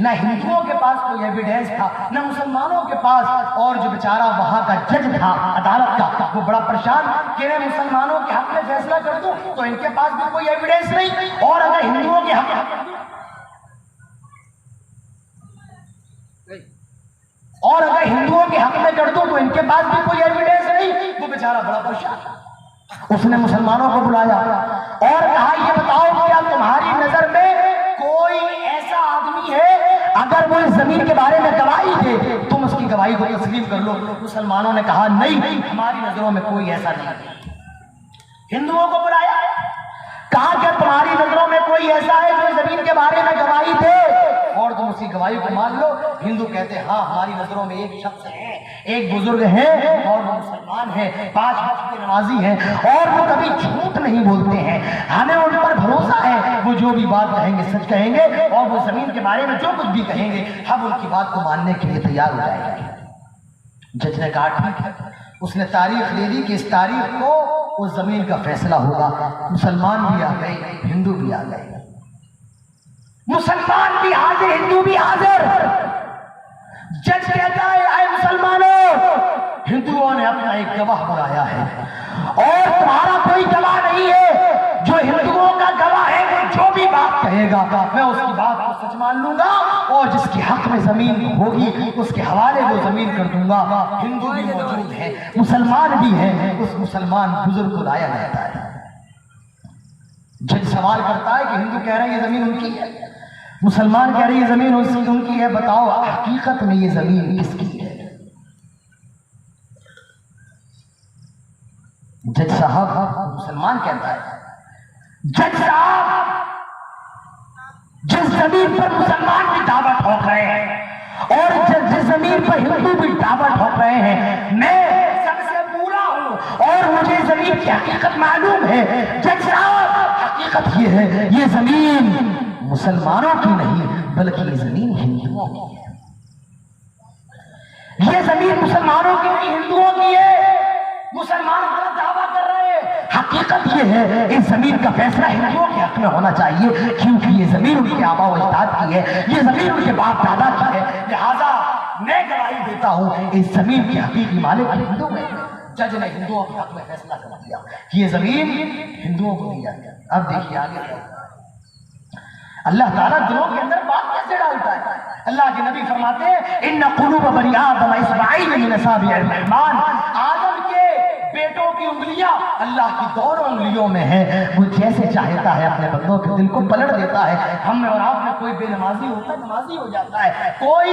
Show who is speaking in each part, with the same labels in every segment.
Speaker 1: نہ ہندوؤں کے پاس کوئی ایویڈنس تھا نہ مسلمانوں کے پاس، اور جو بیچارہ وہاں کا جج تھا عدالت کا وہ بڑا پریشان کہ میں مسلمانوں کے حق میں فیصلہ کر دوں تو ان کے پاس بھی کوئی ایویڈنس نہیں، اور اگر ہندوؤں کے حق میں کر دوں تو ان کے پاس بھی کوئی ایویڈنس نہیں، وہ بیچارہ بڑا پریشان۔ اس نے مسلمانوں کو بلایا اور کہا یہ بتاؤ کیا تمہاری نظر میں کوئی ایسا آدمی ہے اگر وہ اس زمین کے بارے میں گواہی دے تم اس کی گواہی کو تسلیم کر لو؟ مسلمانوں نے کہا نہیں، ہماری نظروں میں کوئی ایسا نہیں۔ ہندوؤں کو بلایا، کہا کہ تمہاری نظروں میں کوئی ایسا ہے جو زمین کے بارے میں گواہی دے اور تم اس کی گواہی کو مان لو؟ ہندو کہتے ہاں ہماری نظروں میں ایک شخص ہے، ایک بزرگ ہے اور وہ مسلمان ہے، 5 وقت کے نمازی ہیں اور وہ کبھی جھوٹ نہیں بولتے ہیں، ہمیں ان پر بھروسہ ہے، وہ جو بھی بات کہیں گے سچ کہیں گے اور وہ زمین کے بارے میں جو کچھ بھی کہیں گے ہم ان کی بات کو ماننے کے لیے تیار ہو جائیں گے۔ جج نے کہا ٹھیک ہے۔ اس نے تاریخ لے لی کہ اس تاریخ کو اس زمین کا فیصلہ ہوگا۔ مسلمان بھی آ گئے، ہندو بھی آ گئے، مسلمان بھی حاضر ہندو بھی حاضر۔ جج کہتا ہے اے مسلمانوں، ہندوؤں نے اپنا ایک گواہ بلایا ہے اور تمہارا کوئی گواہ نہیں ہے، جو ہندوؤں کا گواہ ہے وہ جو بھی بات کہے گا میں اس کی بات کو سچ مان لوں گا اور جس کی حق میں زمین ہوگی اس کے حوالے وہ زمین کر دوں گا۔ ہندو بھی موجود ہے، مسلمان بھی ہے، اس مسلمان بزرگ کو لایا جاتا ہے۔ جج سوال کرتا ہے کہ ہندو کہہ رہے ہیں یہ زمین ان کی ہے، مسلمان کہہ رہے ہیں یہ زمین ان کی ہے، بتاؤ حقیقت میں یہ زمین کس کی ہے؟ جج صاحب، مسلمان کہتا ہے جج صاحب جس زمین پر مسلمان بھی دعویٰ ٹھوک رہے ہیں اور جس زمین پر ہندو بھی دعویٰ ٹھوک رہے ہیں میں سب سے پورا ہوں اور مجھے زمین کی حقیقت معلوم ہے۔ جج صاحب حقیقت یہ ہے یہ زمین مسلمانوں کی نہیں بلکہ یہ زمین ہندوؤں کی ہے، یہ زمین مسلمانوں کی نہیں ہندوؤں کی ہے۔ مسلمان غلط دعویٰ کر رہے ہیں، حقیقت یہ ہے اس زمین کا فیصلہ ہندوؤں کے حق میں ہونا چاہیے کیونکہ یہ زمین ان کے آبا و اجداد کی ہے، یہ زمین ان کے باپ دادا کی ہے، لہذا میں گواہی دیتا ہوں اس زمین کی حقیقی مالک ہندو ہے۔ جج نے ہندوؤں کے حق میں فیصلہ کر دیا کہ یہ زمین ہندوؤں کو دی جاتی ہے۔ اب دیکھیے آگے اللہ تعالیٰ دلوں کے اندر بات کیسے ڈالتا ہے؟ اللہ کے نبی فرماتے ہیں ان قلوب بنی آدم اصبعین من اصابع الرحمن، آدم کے بیٹوں کی انگلیاں اللہ کی دونوں انگلیوں میں ہیں، وہ جیسے چاہتا ہے اپنے بندوں کے دل کو پلٹ دیتا ہے۔ ہم میں اور آپ میں کوئی بے نمازی ہوتا ہے نمازی ہو جاتا ہے، کوئی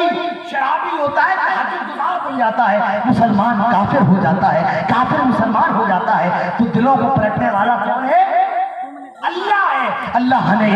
Speaker 1: شرابی ہوتا ہے تہجد گزار بن جاتا ہے، مسلمان کافر ہو جاتا ہے، کافر مسلمان ہو جاتا ہے، تو دلوں کو پلٹنے والا کون ہے؟ اللہ ہے۔ اللہ نے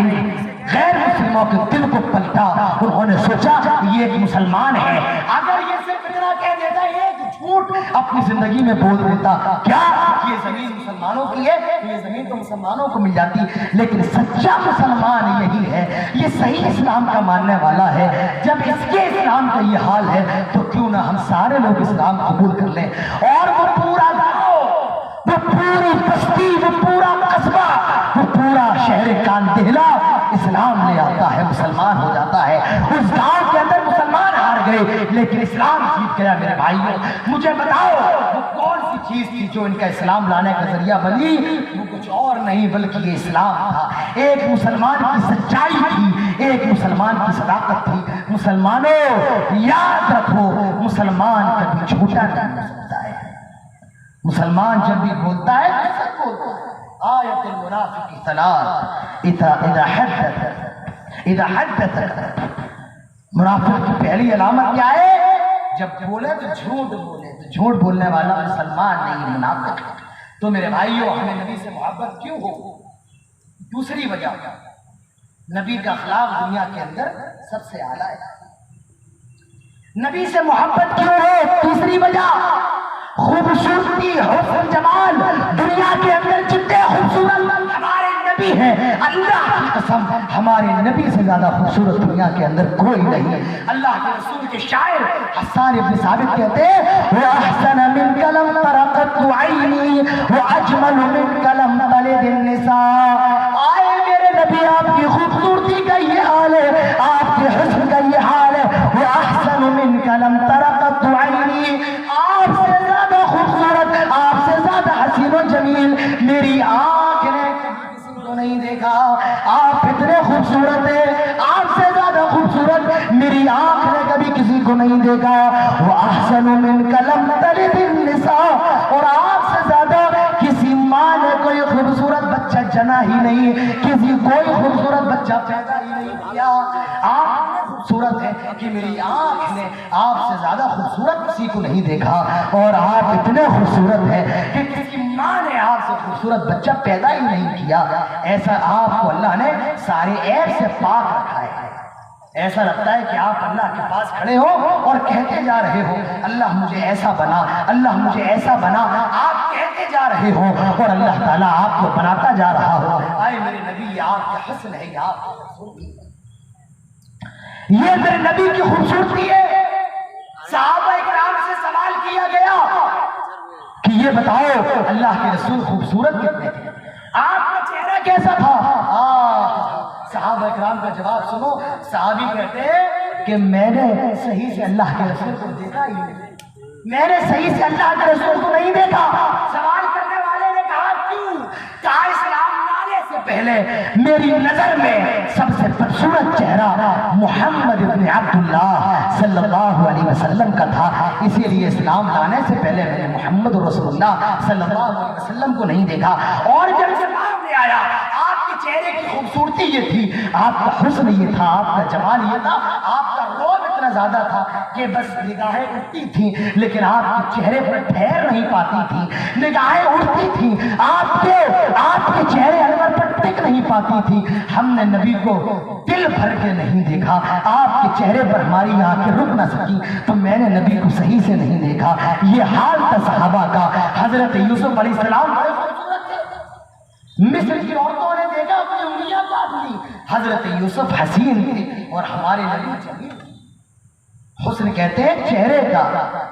Speaker 1: غیر مسلموں کے دل کو پلٹا، انہوں نے سوچا یہ ایک مسلمان ہے، اگر یہ صرف اتنا کہہ دیتا ہے ایک جھوٹ اپنی زندگی میں بول دیتا کیا یہ زمین مسلمانوں کی ہے تو یہ زمین تو مسلمانوں کو مل جاتی، لیکن سچا مسلمان یہی ہے، یہ صحیح اسلام کا ماننے والا ہے۔ جب اس کے اسلام کا یہ حال ہے تو کیوں نہ ہم سارے لوگ اسلام قبول کر لیں، اور وہ پورا گاؤں، وہ پوری بستی، وہ پورا قصبہ، وہ پورا شہر کاندہلا اسلام لے آتا ہے، مسلمان ہو جاتا ہے۔ اس گاؤں کے اندر مسلمان ہار گئے لیکن اسلام جیت گیا۔ میرے بھائیوں مجھے بتاؤ وہ کون سی چیز تھی جو ان کا اسلام لانے کا ذریعہ بنی؟ وہ کچھ اور نہیں بلکہ یہ اسلام تھا۔ ایک مسلمان کی سچائی تھی، ایک مسلمان کی صداقت تھی۔ مسلمانوں یاد رکھو مسلمان کبھی جھوٹا نہیں ہو سکتا ہے، مسلمان جب بھی بولتا ہے سچ بولتا ہے۔ آیت المنافق ثلاث اذا حدث منافق کی پہلی علامت کیا ہے؟ جب بولے تو جھوٹ بولے، تو جھوٹ بولنے والا مسلمان نہیں منافق۔ تو میرے بھائیوں ہمیں نبی سے محبت کیوں ہو؟ دوسری وجہ نبی کا اخلاق دنیا کے اندر سب سے اعلیٰ ہے۔ نبی سے محبت کیوں ہے؟ تیسری وجہ خوبصورتی، حسن، جمال، دنیا کے اندر جتنے خوبصورت ہمارے نبی ہیں، اللہ کی قسم ہمارے نبی سے زیادہ خوبصورت دنیا کے اندر کوئی نہیں۔ اللہ کے رسول کے شاعر حسان ابن ثابت کہتے ہیں وَأَحْسَنَ مِنْكَ لَمْ تَرَ قَطُّ عَيْنِي وَأَجْمَلُ مِنْكَ لَمْ تَلِدِ النِّسَاء۔ آئے میرے نبی آپ کی خوبصورتی کا یہ حال ہے، آپ کے حسن کا نہیں دیکھا. وَأَحْسَنُ مِنْكَ لَمْ تَلِدِ النِّسَاءُ, اور آپ سے زیادہ کسی ماں نے کوئی خوبصورت بچہ جنا ہی نہیں, کسی کوئی خوبصورت بچہ پیدا ہی نہیں کیا. آپ خوبصورت ہے کہ میری آنکھ نے آپ سے زیادہ خوبصورت کسی کو نہیں دیکھا, اور آپ اتنے خوبصورت ہیں کہ کسی ماں نے آپ سے خوبصورت بچہ پیدا ہی نہیں کیا. ایسا آپ کو اللہ نے سارے عیب سے پاک رکھا ہے. ایسا لگتا ہے کہ آپ اللہ کے پاس کھڑے ہو اور کہتے جا رہے ہو اللہ مجھے ایسا بنا, اللہ مجھے ایسا بنا. آپ کہتے جا رہے ہو اور اللہ تعالیٰ آپ کو بناتا جا رہا ہو. آئے میرے نبی, یہ آپ کا حسن ہے, یہ آپ کی خوبصورتی ہے, یہ میرے نبی کی خوبصورتی ہے. صحابہ اکرام سے سوال کیا گیا کہ یہ بتاؤ اللہ کے رسول خوبصورت کتنے تھے, آپ کا چہرہ کیسا تھا؟ صحابہ اکرام کا جواب سنو. صحابی کہتے ہیں کہ میں نے صحیح سے اللہ کے رسول کو دیکھا ہی نہیں, میں نے صحیح سے اللہ کے رسول کو نہیں دیکھا. سوال کرنے والے نے کہا کیوں؟ کہا اسلام لانے سے پہلے میری نظر میں سب سے خوبصورت چہرہ محمد ابن عبداللہ صلی اللہ علیہ وسلم کا تھا, اسی لیے اسلام لانے سے پہلے میں نے محمد رسول اللہ صلی اللہ علیہ وسلم کو نہیں دیکھا. اور جب اسلام لے آیا آپ کے چہرے کی خوبصورتی یہ تھی, آپ کا حسن یہ تھا, آپ کا جمال یہ تھا, آپ کا روب اتنا زیادہ تھا کہ بس نگاہیں اٹھتی تھیں لیکن آپ کے چہرے پر ٹھہر نہیں پاتی تھی. نگاہیں اٹھتی تھیں, آپ کے چہرے انور پر ٹک نہیں پاتی تھی. ہم نے نبی کو دل بھر کے نہیں دیکھا, آپ کے چہرے پر ہماری آنکھیں رک نہ سکی تو میں نے نبی کو صحیح سے نہیں دیکھا. یہ حال تھا صحابہ کا. حضرت یوسف علیہ السلام بڑے خوبصورت تھے, مصر کی عورتوں نے دیکھا اپنی انگلیاں کاٹ لی. حضرت یوسف حسین تھے اور ہمارے نبی جمیل. حسن کہتے ہیں چہرے کا,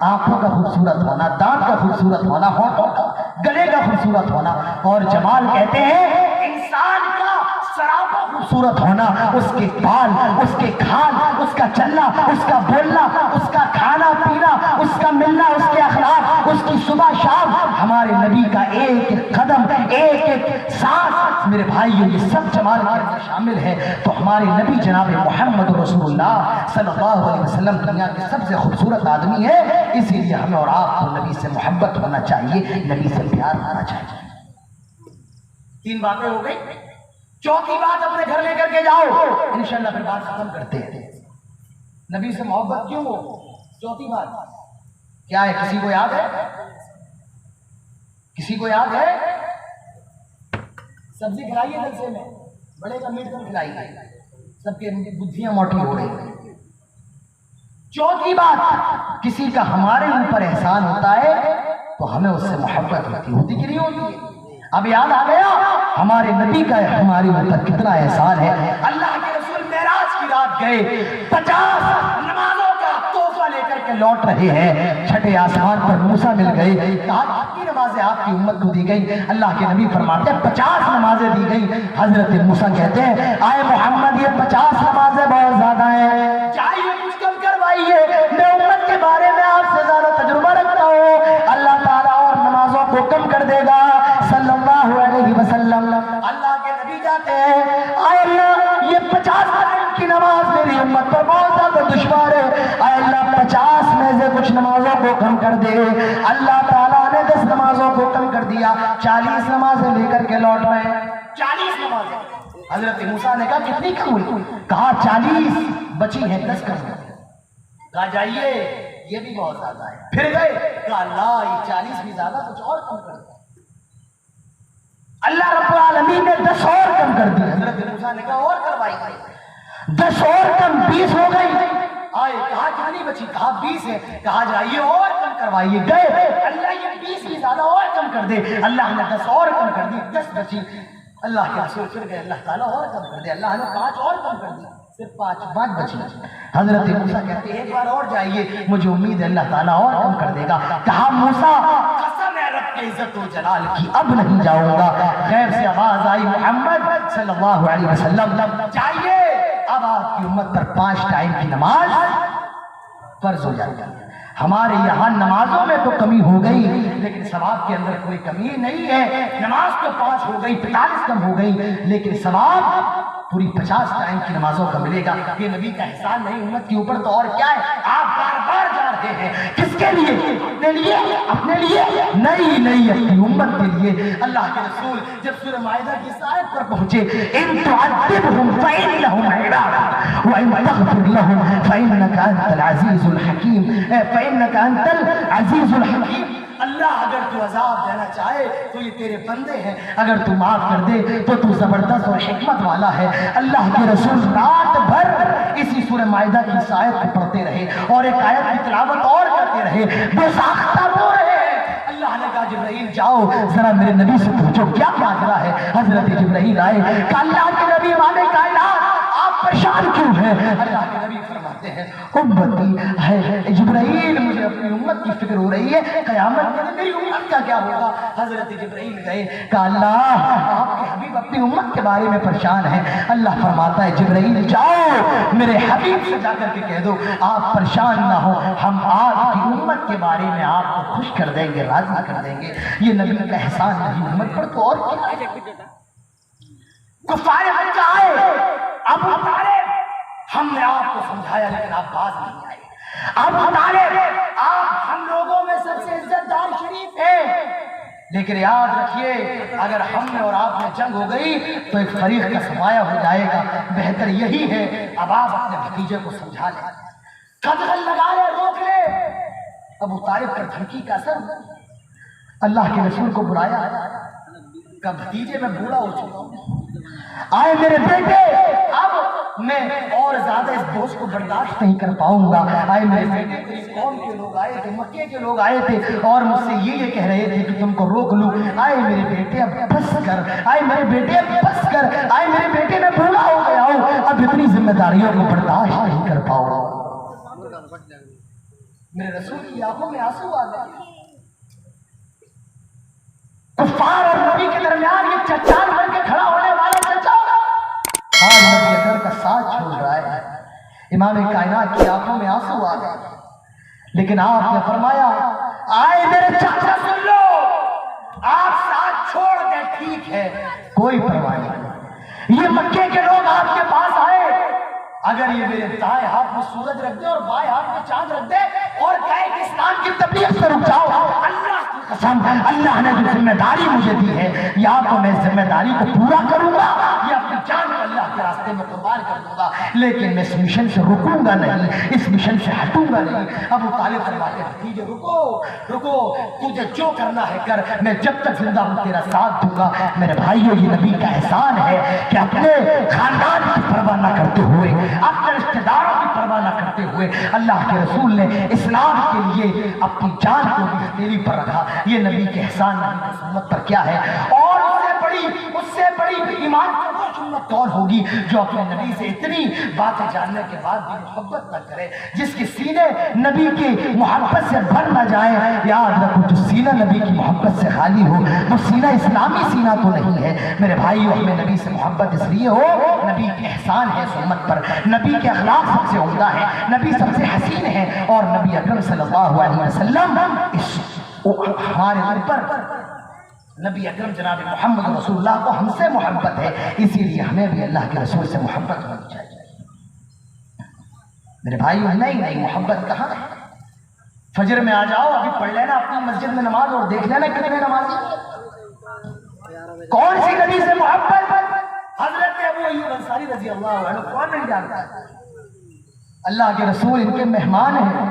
Speaker 1: آنکھوں کا خوبصورت ہونا, دانت کا خوبصورت ہونا, ہونٹوں کا, گلے کا خوبصورت ہونا, اور جمال کہتے ہیں انسان کا سراپا خوبصورت ہونا, اس کے بال, اس کے کھال, اس کا چلنا, اس کا بولنا, اس کا کھانا پینا, اس کا ملنا, اس کے اخلاق, اس کی صبح شام. ہمارے نبی کا ایک ایک قدم, ایک ایک سانس میرے بھائیو یہ سب جمال کے اندر شامل ہے. تو ہمارے نبی جناب محمد رسول اللہ صلی اللہ علیہ وسلم دنیا کے سب سے خوبصورت آدمی ہے, اسی لیے ہمیں اور آپ کو نبی سے محبت ہونا چاہیے, نبی سے پیار ہونا چاہیے. 3 باتیں ہو گئی. چوتھی بات اپنے گھر لے کر کے جاؤ, انشاءاللہ پھر بات ختم کرتے ہیں. نبی سے محبت کیوں ہو؟ چوتھی بات کیا ہے؟ کسی کو یاد ہے؟ کسی کو یاد ہے؟ سبزی کھلائیے جلسے میں, بڑے کا میٹ کم کھلائیے, سب کے بدھیاں موٹی ہو رہی ہیں. چوتھی بات, کسی کا ہمارے اوپر احسان ہوتا ہے تو ہمیں اس سے محبت ہوتی کہ نہیں ہوتی؟ اب یاد آ گیا ہمارے نبی کا ہمارے اوپر کتنا احسان ہے. اللہ کے رسول معراج کی رات گئے, 50 نمازوں کا تحفہ لے کر کے لوٹ رہے ہیں. چھٹے آسمان پر موسیٰ مل گئے, کہا کتنی نمازیں آپ کی امت کو دی گئی؟ اللہ کے نبی فرماتے ہیں 50 نمازیں دی گئی. حضرت موسیٰ کہتے ہیں آئے محمد یہ 50 نمازیں بہت زیادہ ہیں, چاہیے کچھ کم کروائیے, میں امت کے بارے میں آپ سے زیادہ تجربہ رکھتا ہوں, اللہ تعالیٰ اور نمازوں کو کم کر دے گا صلی اللہ علیہ وسلم. اللہ کے نبی جاتے ہیں, آئے اللہ یہ 50 ٹائم کی نماز میری امت پر بہت زیادہ دشوار ہے, آئے اللہ 50 میں سے کچھ نمازوں کو کم کر دے. اللہ تعالیٰ نے 10 نمازوں کو کم کر دیا, 40 نمازیں لے کر کے لوٹ رہے ہیں. 40 نمازیں. حضرت موسیٰ نے کہا کتنی کم ہوئی؟ کہا 40 بچی ہیں, 10 کم کر. کہا جائیے یہ بھی بہت زیادہ ہے. پھر گئے, کہا اللہ یہ 40 بھی زیادہ, کچھ اور کم کر دیا. اللہ رب العالمین نے 10 اور کم کر دی. حضرت موسیٰ نے کہا اور کروائی, 10 اور کم 20 ہو گئی. آئے, کہا کتنی بچی؟ کہا 20 ہے. کہا جائیے اور کم کروائیے. گئے, اللہ یہ 20 بھی زیادہ اور کم کر دے. اللہ نے 10 اور کم کر دی, 10 بچی. اللہ کے رسول پھر گئے, اللہ تعالیٰ اور کم کر دے. اللہ نے 5 اور کم کر دی, صرف 5 بچی. حضرت موسیٰ کہتے ہیں ایک بار اور جائیے, مجھے امید ہے اللہ تعالیٰ اور کم کر دے گا. کہا موسیٰ قسم ہے رب کے عزت و جلال کی اب نہیں جاؤں گا. غیب سے آواز آئی محمد صلی اللہ علیہ وسلم جائیے, اب آپ کی امت پر 5 ٹائم کی نماز فرض ہو جائے گا. ہمارے یہاں نمازوں میں تو کمی ہو گئی لیکن ثواب کے اندر کوئی کمی نہیں ہے. نماز تو 5 ہو گئی, 45 کم ہو گئی, لیکن ثواب پوری 50 ٹائم کی نمازوں کا ملے گا. یہ نبی کا احسان نہیں امت کے اوپر تو اور کیا ہے؟ آپ بار بار باہر جا رہے ہیں، کس کے لیے؟ اپنے لیے؟ اپنے لیے نہیں نہیں، اپنی امت کے لیے۔ اللہ کے رسول جب سورہ مائدہ کی اس آیت پر پہنچے، ان تعذبهم فإنهم عبادك وإن تغفر لهم فإنك أنت العزيز الحكيم، فإنك أنت العزيز الحكيم۔ اللہ اگر تو عذاب دینا چاہے تو یہ تیرے بندے ہیں، اگر تو معاف کر دے تو تو زبردست اور حکمت والا ہے۔ اللہ کے رسول رات بھر اسی سورہ مائدہ کی اس آیت کو پڑھتے رہے اور ایک آیت کی تلاوت اور کرتے رہے، بے ساختہ رو رہے ہیں۔ اللہ نے کہا جبرائیل جاؤ ذرا میرے نبی سے پوچھو کیا ماجرا ہے۔ حضرت جبرائیل آئے کہ اللہ کے نبی والے کائنات آپ پریشان کیوں ہیں؟ اللہ کے نبی فرماتے ہیں امتی ہے جبرائیل، مجھے اپنی امت کی فکر ہو رہی ہے، قیامت میں میری امت کا کیا ہوگا؟ حضرت جبرائیل گئے کہ اللہ آپ کے حبیب اپنی امت کے بارے میں پریشان ہیں۔ اللہ فرماتا ہے جبرائیل جاؤ میرے حبیب سے جا کر کے کہہ دو آپ پریشان نہ ہو، ہم آپ کی امت کے بارے میں آپ کو خوش کر دیں گے، راضی کر دیں گے۔ یہ نبی کا احسان نہیں امت پر تو اور کیا؟ کفار مکہ آئے، ابو طالب ہم نے آپ کو سمجھایا لیکن آپ باز نہیں آئے۔ ابو طالب آپ ہم لوگوں میں سب سے عزت دار شریف ہیں، لیکن یاد رکھیے اگر ہم میں اور آپ میں جنگ ہو گئی تو ایک فریق کا سرمایہ ہو جائے گا، بہتر یہی ہے اب آپ اپنے بھتیجے کو سمجھا لیں، قدغن لگا لے، روک لے۔ ابو طالب پر دھمکی کا اثر اللہ کے رسول کو بلایا کہ بھتیجے میں بوڑھا ہو چکا ہوں، آئے میرے بیٹے اب میں اور زیادہ اس بوجھ کو برداشت نہیں کر پاؤں گا۔ آئے میرے بیٹے، تیری قوم کے لوگ آئے تھے، مکے کے لوگ آئے تھے اور مجھ سے یہ کہہ رہے تھے کہ تم کو روک لوں۔ آئے میرے بیٹے اب بس کر، آئے میرے بیٹے اب بس کر، آئے میرے بیٹے میں بوڑھا ہو گیا ہوں، اب اتنی ذمہ داریوں کو برداشت نہیں کر پاؤں گا۔ میرے رسول کی آنکھوں میں آنسو آ گئے۔ کفار اور نبی کے درمیان یہ چچان بن کے کھڑا ہونے والا چچا آج نبی اکرم کا ساتھ چھوڑ رہا ہے۔ امام کائنات کی آنکھوں میں آنسو آ گئے، لیکن آپ نے فرمایا آئے میرے چاچا سن لو، آپ ساتھ چھوڑ دیں ٹھیک ہے، کوئی پرواہ نہیں۔ یہ مکے کے لوگ آپ کے پاس آئے، اگر یہ میرے دائیں ہاتھ میں سورج رکھ دے اور بائیں ہاتھ میں چاند رکھ دے اور کہے کہ اسلام کی تبلیغ سے رک جاؤ، اللہ کی قسم اللہ نے جو ذمہ داری مجھے دی ہے یا تو میں ذمہ داری کو پورا کروں گا یا اپنی جان کو اللہ کے راستے میں قربان کر دوں گا، لیکن میں اس مشن سے رکوں گا نہیں، اس مشن سے ہٹوں گا نہیں۔ ابو طالب فرماتے ہیں بھتیجے رکو رکو، تجھے جو کرنا ہے کر، میں جب تک زندہ ہوں تیرا ساتھ دوں گا۔ میرے بھائیو یہ نبی کا احسان ہے کہ اپنے خاندان کی پرواہ نہ کرتے ہوئے، اپنے رشتہ داروں کی پرواہ نہ کرتے ہوئے اللہ کے رسول نے اسلام کے لیے اپنی جان کو بھی ہتھیلی پر رکھا۔ یہ نبی کے احسان نبی کی سنت پر کیا ہے؟ اور اس سے بڑی ایمان کی وہ سنت کون ہوگی جو اپنے نبی سے اتنی باتیں جاننے کے بعد بھی محبت نہ کرے، جس کے سینے نبی کی محبت سے بھر نہ جائیں۔ یاد رکھو جو سینہ نبی کی محبت سے خالی ہو وہ سینہ اسلامی سینہ تو نہیں ہے۔ میرے بھائیو ہمیں نبی سے محبت اس لیے ہو، نبی کے احسان ہے اس امت پر، نبی کے اخلاق سب سے عمدہ ہے، نبی سب سے حسین ہے، اور نبی اکرم صلی اللہ علیہ وسلم ہمارے اوپر نبی اکرم جناب محمد رسول اللہ کو ہم سے محبت ہے، اسی لیے ہمیں بھی اللہ کے رسول سے محبت ہونی چاہیے۔ میرے بھائیو نہیں محبت کہاں ہے؟ فجر میں آ جاؤ، ابھی پڑھ لینا اپنی مسجد میں نماز اور دیکھ لینا کتنے نمازی کون سی نبی سے محبت؟ حضرت ابو ایوب انصاری رضی اللہ عنہ کون نہیں جانتا ہے؟ اللہ کے رسول ان کے مہمان ہیں،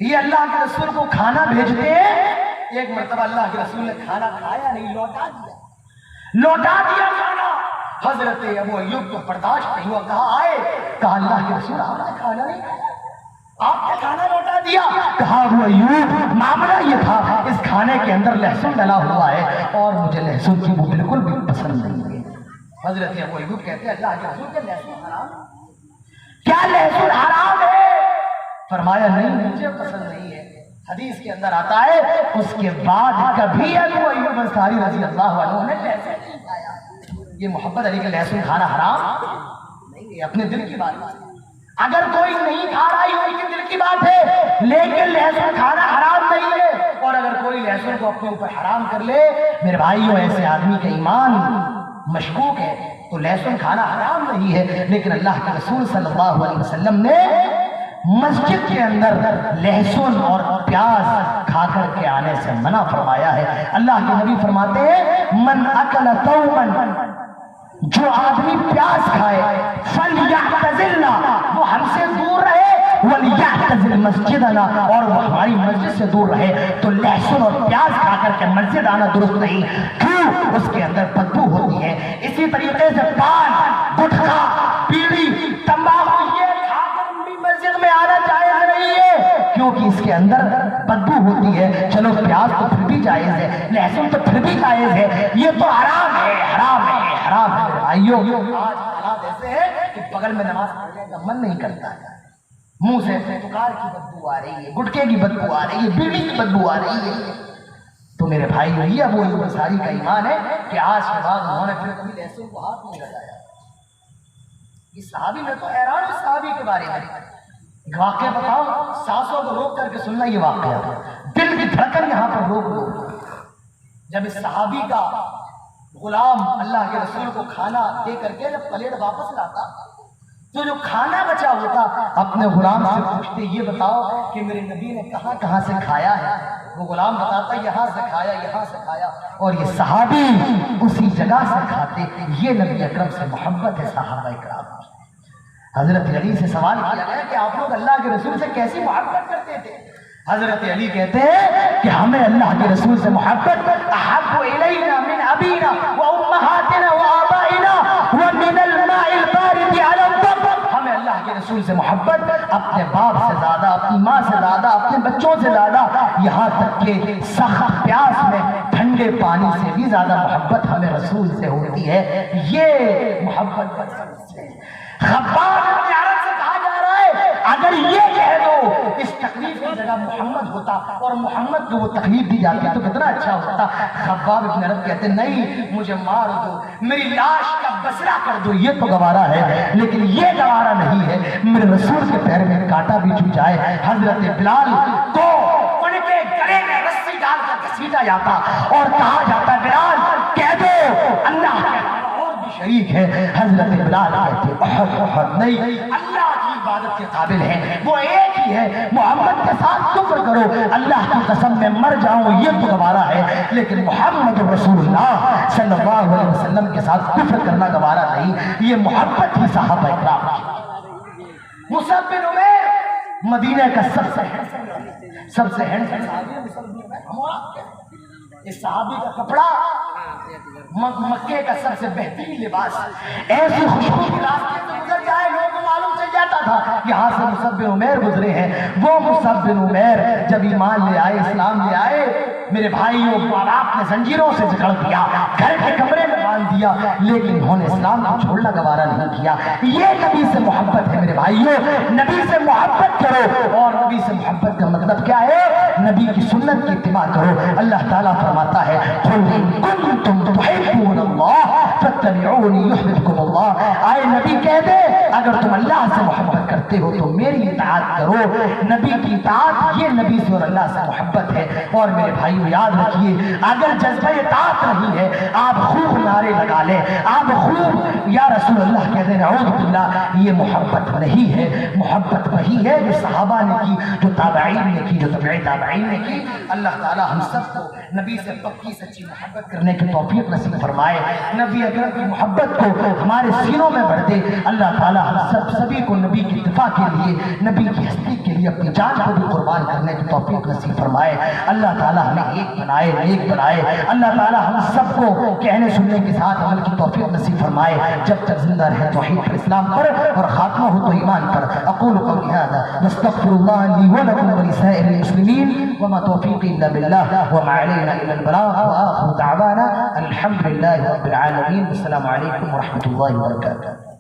Speaker 1: یہ اللہ کے رسول کو کھانا بھیجتے ہیں۔ ایک مرتبہ اللہ کے رسول نے کھانا کھایا نہیں، لوٹا دیا کھانا۔ حضرت ابو ایوب کو برداشت نہیں ہوا، کہا اللہ کے رسول آپ نے کھانا نہیں کھایا، آپ نے کھانا لوٹا دیا۔ کہا ابو ایوب معاملہ یہ تھا اس کھانے کے اندر لہسن ڈلا ہوا ہے اور مجھے لہسن کی وہ بالکل بھی پسند نہیں ہے۔ حضرت ابو ایوب کہتے ہیں اللہ کے رسول کے لہسن حرام، کیا لہسن حرام ہے؟ فرمایا نہیں مجھے پسند نہیں ہے۔ حدیث کے اندر آتا ہے اس کے بعد کبھی ابو ایوب انصاری رضی اللہ عنہ نے لہسن نہیں کھایا۔ یہ محبت علی کا لہسن کھانا حرام نہیں ہے، اپنے دل کی بات ہے۔ اگر کوئی نہیں کھا رہا ہے ان کے دل کی بات ہے، لیکن لہسن کھانا حرام نہیں ہے۔ اور اگر کوئی لہسن کو اپنے اوپر حرام کر لے، میرے بھائیو ایسے آدمی کا ایمان مشکوک ہے، تو لہسن کھانا حرام نہیں ہے۔ لیکن اللہ کے رسول صلی اللہ علیہ وسلم نے مسجد کے اندر لہسن اور پیاز کھا کر کے آنے سے منع فرمایا ہے۔ اللہ کے نبی فرماتے ہیں من اکل ثوما، جو آدمی پیاز کھائے، فلیعتزلنا، وہ ہم سے دور رہے، ولیعتزل مسجدنا، اور وہ ہماری مسجد سے دور رہے۔ تو لہسن اور پیاز کھا کر کے مسجد آنا درست نہیں، کیوں؟ اس کے اندر بدبو ہوتی ہے۔ اسی طریقے سے پان، گٹکا، بیڑی، تمباکو یہ کھا کر بھی مسجد میں آنا جائز نہیں ہے، کیونکہ اس کے اندر بدبو ہوتی ہے۔ چلو پیاز تو پھر بھی جائز ہے، لہسن تو پھر بھی جائز ہے، یہ تو حرام ہے، حرام ہے، حرام ہے۔ آئیو آج حالات ایسے ہیں کہ بغل میں نماز پڑھنے کا من نہیں کرتا ہے، منہ سے پکار کی بدبو آ رہی ہے، گٹکے کی بدبو آ رہی ہے، بیڑی کی بدبو آ رہی ہے۔ تو میرے بھائی یہ ابو ایوب انصاری کا ایمان ہے کہ آج کے بعد انہوں نے پھر کبھی لہسن کو ہاتھ نہیں لگایا۔ یہ صحابی، میں تو حیران ہوں صحابی کے بارے میں۔ ایک واقعہ بتاؤ، سانسوں کو روک کر کے سننا یہ واقعہ، دل کی دھڑکن یہاں پر روک لو۔ جب اس صحابی کا غلام اللہ کے رسول کو کھانا دے کر کے جب پلیٹ واپس لاتا تو جو کھانا بچا ہوتا اپنے غلام سے پوچھتے یہ بتاؤ کہ میرے نبی نے کہاں کہاں سے کھایا ہے؟ وہ غلام بتاتا یہاں سے کھایا، یہاں سے کھایا، اور یہ صحابی اسی جگہ سے کھاتے۔ یہ نبی اکرم سے محبت ہے صحابہ کرام۔ حضرت علی سے سوال کیا گیا کہ آپ لوگ اللہ کے رسول سے کیسی محبت کرتے تھے؟ حضرت علی کہتے ہیں کہ ہمیں اللہ کے رسول سے محبت احب الینا من ابینا و امہاتنا و آبائنا ومن الماء البارد علی الضب۔ ہمیں اللہ کے رسول سے محبت اپنے باپ سے زیادہ، اپنی ماں سے زیادہ، اپنے بچوں سے زیادہ، یہاں تک کہ سخت پیاس میں ٹھنڈے پانی سے بھی زیادہ محبت ہمیں رسول سے ہوتی ہے۔ یہ محبت ہے۔ خباب بن عرب سے کہا جا رہا ہے اگر یہ کہہ دو اس تکلیف کی جگہ محمد ہوتا اور محمد کو وہ تکلیف دی جاتی تو کتنا اچھا ہوتا۔ خباب بن عرب کہتے نہیں، مجھے مار دو، میری لاش کا بسرا کر دو، یہ تو گوارا ہے، لیکن یہ گوارا نہیں ہے میرے رسول کے پیر میں کانٹا بھی چھو جائے۔ حضرت بلال کو ان کے گلے میں رسی ڈال کر گھسیٹا جاتا اور کہا جاتا بلال کہہ دو اللہ شریک ہے۔ حضرت بلال کہتے احد احد نہیں، اللہ کی عبادت کے قابل ہے، وہ ایک ہی ہے، محمد کے ساتھ کفر کرو، اللہ کی قسم میں مر جاؤں یہ تو گوارا ہے، لیکن محمد رسول اللہ صلی اللہ علیہ وسلم کے ساتھ کفر کرنا گوارا نہیں۔ یہ محبت ہی صحابہ اکرام کی۔ مصعب بن عمیر مدینہ کا سب سے ہینڈسم صحابی، اس صحابی کا کپڑا مکے کا سب سے بہترین لباس، ایسی خوشبو کی راستے سے گزر جائے لوگوں کو معلوم چل جاتا تھا یہاں سے مصعب بن عمیر گزرے ہیں۔ وہ مصعب بن عمیر جب ایمان لے آئے، اسلام لے آئے، میرے بھائیوں باپ نے زنجیروں سے جکڑ دیا، گھر کے کمرے میں باندھ دیا، لیکن انہوں نے اسلام کو چھوڑنا گوارا نہیں کیا۔ یہ نبی سے محبت ہے میرے بھائیوں، نبی سے محبت کرو، اور نبی سے محبت کا مطلب کیا ہے؟ نبی کی سنت کی اتباع کرو۔ اللہ تعالیٰ فرماتا ہے قُلْ إِن كُنتُمْ تُحِبُّونَ اللَّهَ فَاتَّبِعُونِي يُحْبِبْكُمُ اللَّهُ۔ آئے نبی کہہ دے اگر تم اللہ سے محبت کرتے ہو تو میری اطاعت کرو۔ نبی کی اطاعت یہ نبی سے اور اللہ سے محبت ہے۔ اور میرے بھائیو یاد رکھیے اگر جذبہ اطاعت نہیں ہے آپ خوب نعرے لگا لیں، آپ خوب یا رسول اللہ کہہ دیں نعوذ باللہ، یہ محبت نہیں ہے۔ محبت وہی ہے جو صحابہ نے کی، جو تابعین نے کی، جو تبع تابعین نے کی۔ اللہ تعالی ہم سب کو نبی سے پکی سچی محبت کرنے کی توفیق نصیب فرمائے، نبی اکرم کی محبت کو ہمارے سینوں میں بھر دے۔ اللہ تعالی ہم سبھی کو نبی کی اتباع کے لیے، نبی کی ہستی کے لیے اپنی جان کو بھی قربان کرنے کی توفیق نصیب فرمائے۔ اللہ تعالی ہمیں ایک بنائے، نیک بنائے۔ اللہ تعالی ہم سب کو کہنے سننے کے ساتھ عمل کی توفیق نصیب فرمائے۔ جب تک زندہ رہے توحید پر، اسلام پر، اور خاتمہ ہو تو ایمان پر۔ اقول قولی ھذا واستغفر الله لي ولكم ولسائر المسلمين وما توفيقي الا بالله وما علينا الا البلاغ واخر دعوانا الحمد لله رب العالمين۔ السلام عليكم ورحمة الله وبركاته۔